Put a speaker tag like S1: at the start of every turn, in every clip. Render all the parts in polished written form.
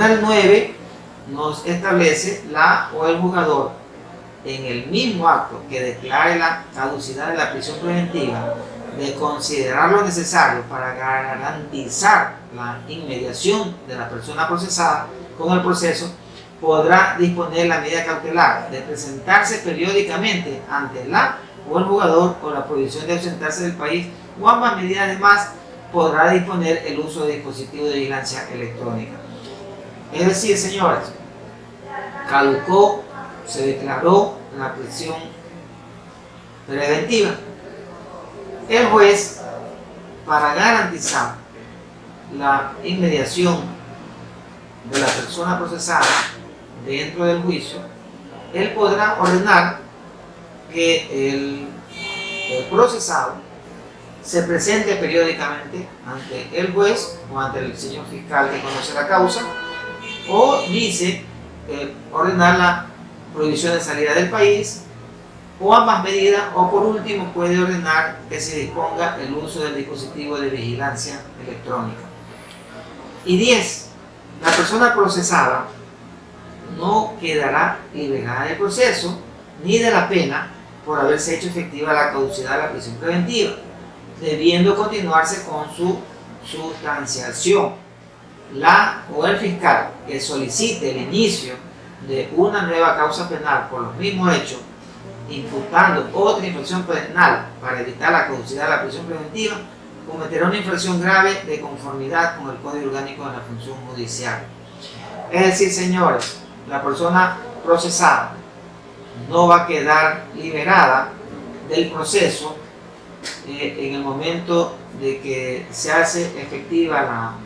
S1: numeral 9 nos establece la o el juzgador en el mismo acto que declare la caducidad de la prisión preventiva de considerar lo necesario para garantizar la inmediación de la persona procesada con el proceso, podrá disponer la medida cautelar de presentarse periódicamente ante la o el juzgador o la prohibición de ausentarse del país o ambas medidas. Además, podrá disponer el uso de dispositivos de vigilancia electrónica. Es decir, señores, caducó, se declaró la prisión preventiva. El juez, para garantizar la inmediación de la persona procesada dentro del juicio, él podrá ordenar que el procesado se presente periódicamente ante el juez o ante el señor fiscal que conoce la causa, o dice ordenar la prohibición de salida del país, o ambas medidas, o por último puede ordenar que se disponga el uso del dispositivo de vigilancia electrónica. Y 10. La persona procesada no quedará liberada del proceso ni de la pena por haberse hecho efectiva la caducidad de la prisión preventiva, debiendo continuarse con su sustanciación. La o el fiscal que solicite el inicio de una nueva causa penal por los mismos hechos, imputando otra infracción penal para evitar la caducidad de la prisión preventiva, cometerá una infracción grave de conformidad con el Código Orgánico de la Función Judicial. Es decir, señores, la persona procesada no va a quedar liberada del proceso en el momento de que se hace efectiva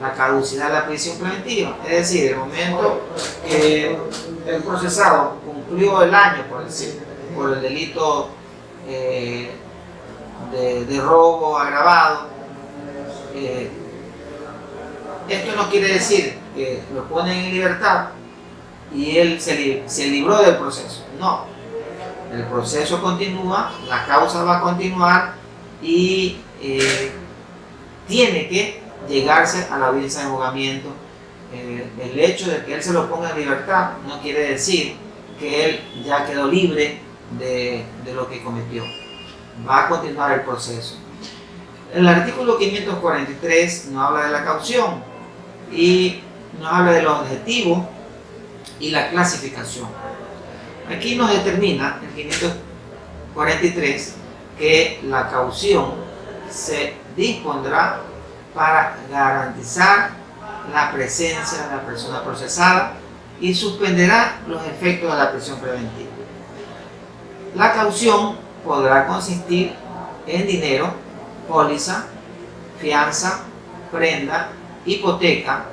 S1: la caducidad de la prisión preventiva. Es decir, el momento que el procesado cumplió el año, por decir, por el delito de robo agravado, esto no quiere decir que lo ponen en libertad y él se libró del proceso. No, el proceso continúa, la causa va a continuar y tiene que llegarse a la audiencia de juzgamiento. El hecho de que él se lo ponga en libertad no quiere decir que él ya quedó libre de lo que cometió. Va a continuar el proceso. El artículo 543 nos habla de la caución y nos habla de los objetivos y la clasificación. Aquí nos determina el 543 que la caución se dispondrá para garantizar la presencia de la persona procesada y suspenderá los efectos de la prisión preventiva. La caución podrá consistir en dinero, póliza, fianza, prenda, hipoteca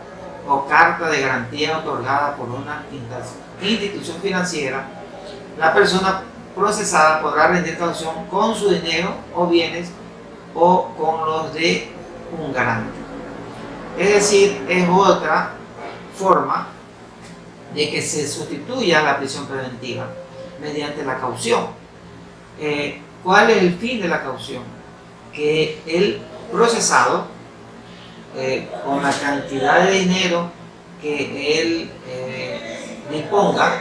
S1: o carta de garantía otorgada por una institución financiera. La persona procesada podrá rendir caución con su dinero o bienes o con los de un garante. Es decir, es otra forma de que se sustituya la prisión preventiva mediante la caución. ¿Cuál es el fin de la caución? Que el procesado, con la cantidad de dinero que él disponga,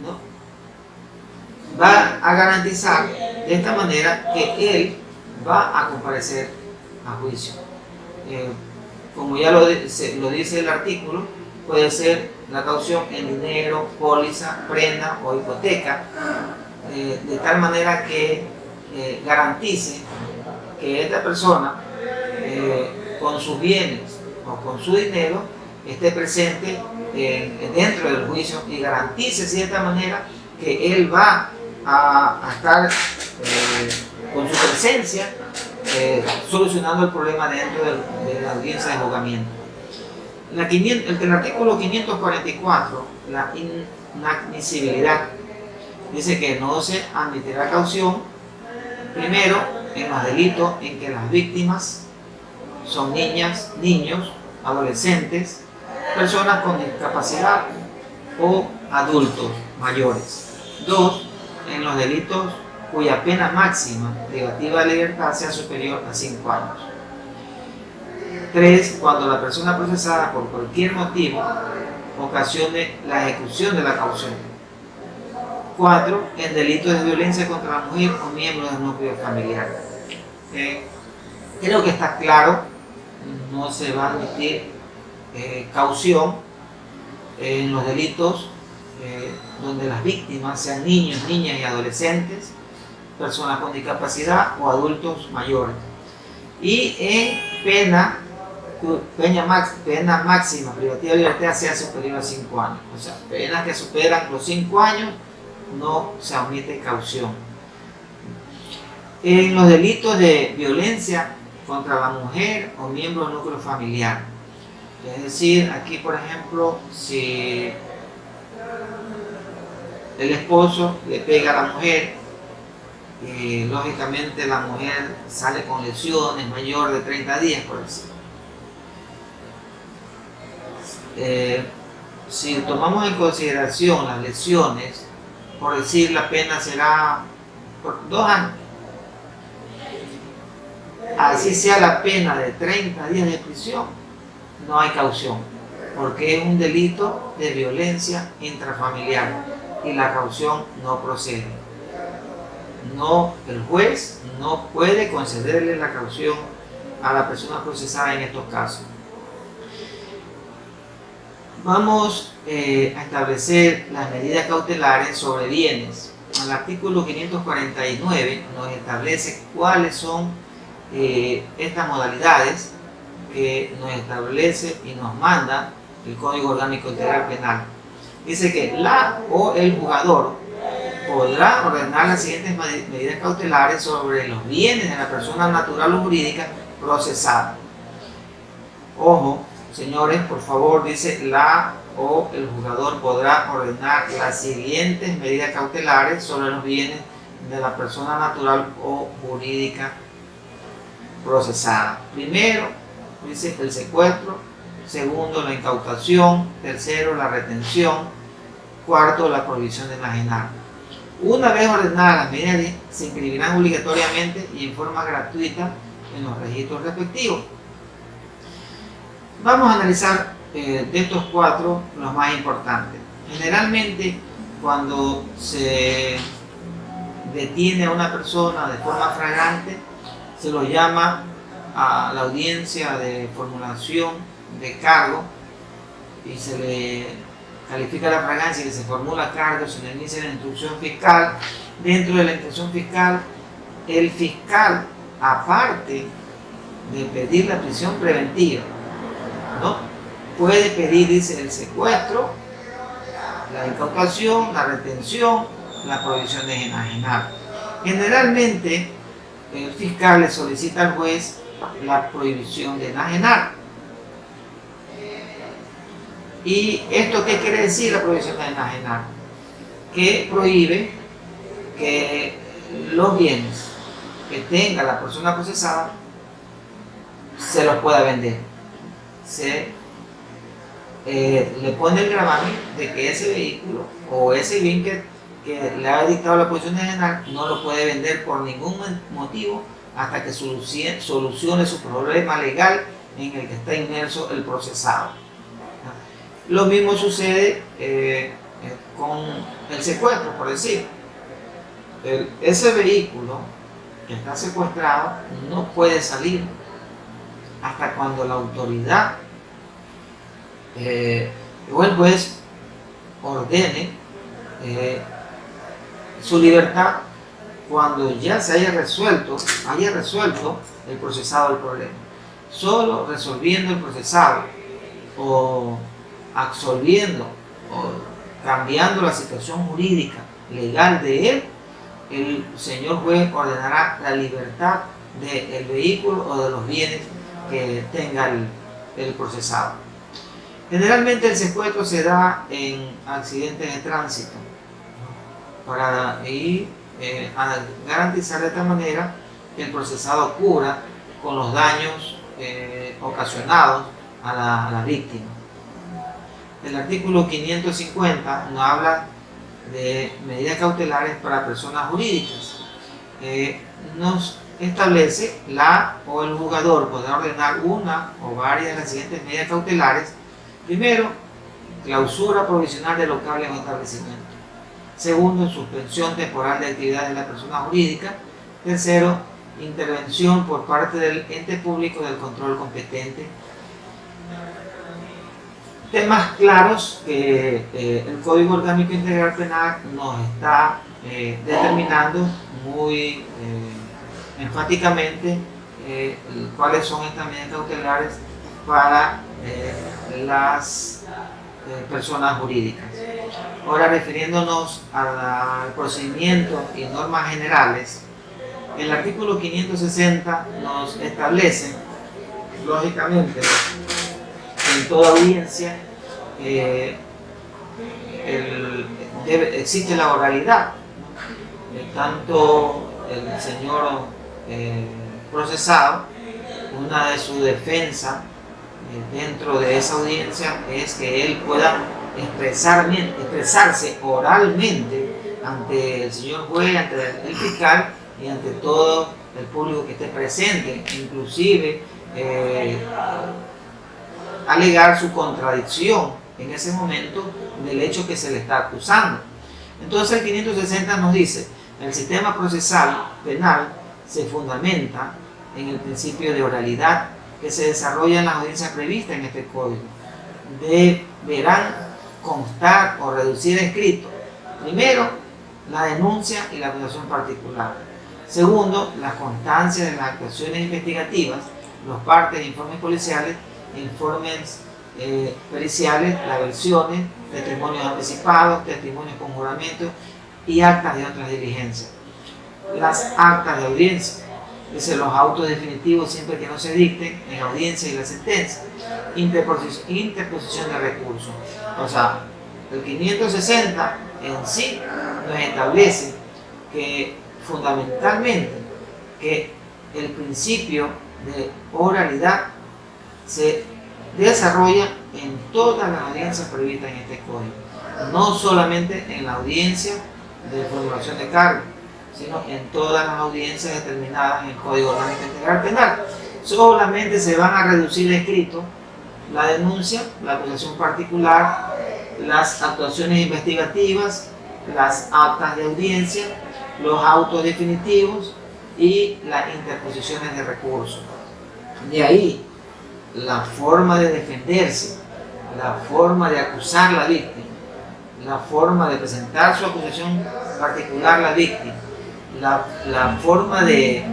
S1: ¿no?, va a garantizar de esta manera que él va a comparecer a juicio. Como ya lo dice el artículo, puede ser la caución en dinero, póliza, prenda o hipoteca, de tal manera que garantice que esta persona con sus bienes o con su dinero esté presente dentro del juicio y garantice de cierta manera que él va a estar con su presencia solucionando el problema dentro de la audiencia de juzgamiento. El artículo 544, la inadmisibilidad, dice que no se admitirá caución, primero, en los delitos en que las víctimas son niñas, niños, adolescentes, personas con discapacidad o adultos mayores. 2. En los delitos cuya pena máxima privativa de libertad sea superior a 5 años. 3. Cuando la persona procesada por cualquier motivo ocasione la ejecución de la caución. 4. En delitos de violencia contra la mujer o miembros del núcleo familiar. Creo que está claro, no se va a admitir caución en los delitos donde las víctimas sean niños, niñas y adolescentes, personas con discapacidad o adultos mayores. Y en pena máxima privativa de libertad sea superior a 5 años. O sea, penas que superan los 5 años no se admite caución. En los delitos de violencia contra la mujer o miembro del núcleo familiar. Es decir, aquí por ejemplo, si el esposo le pega a la mujer, y lógicamente la mujer sale con lesiones mayor de 30 días, por decir. Si tomamos en consideración las lesiones, por decir, la pena será por 2 años. Así sea la pena de 30 días de prisión, no hay caución, porque es un delito de violencia intrafamiliar y la caución no procede. No, el juez no puede concederle la caución a la persona procesada en estos casos. Vamos a establecer las medidas cautelares sobre bienes. El artículo 549 nos establece cuáles son estas modalidades que nos establece y nos manda el Código Orgánico Integral Penal. Dice que la o el juzgador podrá ordenar las siguientes medidas cautelares sobre los bienes de la persona natural o jurídica procesada. Ojo, señores, por favor, dice la o el juzgador podrá ordenar las siguientes medidas cautelares sobre los bienes de la persona natural o jurídica procesada. Primero, dice el secuestro. Segundo, la incautación. Tercero, la retención. Cuarto, la prohibición de enajenar. Una vez ordenadas las medidas, se inscribirán obligatoriamente y en forma gratuita en los registros respectivos. Vamos a analizar de estos 4 los más importantes. Generalmente, cuando se detiene a una persona de forma flagrante, se lo llama a la audiencia de formulación de cargo y se le califica la fragancia y que se formula cargo, se le inicia la instrucción fiscal. Dentro de la instrucción fiscal, el fiscal, aparte de pedir la prisión preventiva, ¿no?, puede pedir, dice, el secuestro, la incautación, la retención, la prohibición de enajenar. Generalmente, el fiscal le solicita al juez la prohibición de enajenar. ¿Y esto qué quiere decir, la prohibición de enajenar? Que prohíbe que los bienes que tenga la persona procesada se los pueda vender. Le pone el gravamen de que ese vehículo o ese bien que le ha dictado la prohibición de enajenar no lo puede vender por ningún motivo hasta que solucione su problema legal en el que está inmerso el procesado. Lo mismo sucede con el secuestro, por decir. Ese vehículo que está secuestrado no puede salir hasta cuando la autoridad o el juez ordene su libertad cuando ya se haya resuelto el procesado del problema. Solo resolviendo el procesado o absolviendo o cambiando la situación jurídica legal de él, el señor juez ordenará la libertad del vehículo o de los bienes que tenga el procesado. Generalmente el secuestro se da en accidentes de tránsito para garantizar de esta manera que el procesado cubra con los daños ocasionados a la víctima. El artículo 550 nos habla de medidas cautelares para personas jurídicas. nos establece la o el juzgador podrá ordenar una o varias de las siguientes medidas cautelares. Primero, clausura provisional de locales o establecimientos. Segundo, suspensión temporal de actividades de la persona jurídica. Tercero, intervención por parte del ente público del control competente. Temas claros que el Código Orgánico Integral Penal nos está determinando muy enfáticamente cuáles son estas medidas cautelares para las personas jurídicas. Ahora, refiriéndonos al procedimiento y normas generales, el artículo 560 nos establece, lógicamente, en toda audiencia existe la oralidad, tanto el señor procesado, una de sus defensas dentro de esa audiencia es que él pueda expresarse oralmente ante el señor juez, ante el fiscal y ante todo el público que esté presente, inclusive alegar su contradicción en ese momento del hecho que se le está acusando. Entonces el 560 nos dice: el sistema procesal penal se fundamenta en el principio de oralidad que se desarrolla en las audiencias previstas en este código. Deberán constar o reducir escrito, primero, la denuncia y la acusación particular. Segundo, las constancias de las actuaciones investigativas, los partes, informes policiales, informes periciales, las versiones, testimonios anticipados, testimonios con juramento y actas de otras diligencias. Las actas de audiencia, dice, los autos definitivos siempre que no se dicten en audiencia y la sentencia. Interposición de recursos. O sea, el 560 en sí nos establece que fundamentalmente que el principio de oralidad se desarrolla en todas las audiencias previstas en este código, no solamente en la audiencia de formulación de cargo, sino en todas las audiencias determinadas en el Código Orgánico Integral Penal. Solamente se van a reducir de escrito la denuncia, la acusación particular, las actuaciones investigativas, las actas de audiencia, los autos definitivos y las interposiciones de recursos. De ahí, la forma de defenderse, la forma de acusar a la víctima, la forma de presentar su acusación particular a la víctima, la forma de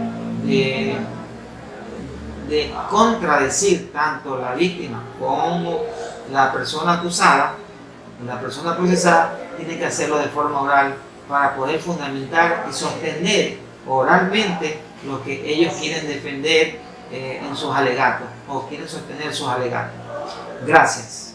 S1: contradecir tanto la víctima como la persona acusada, la persona procesada, tiene que hacerlo de forma oral para poder fundamentar y sostener oralmente lo que ellos quieren defender en sus alegatos o quieren sostener sus alegatos. Gracias.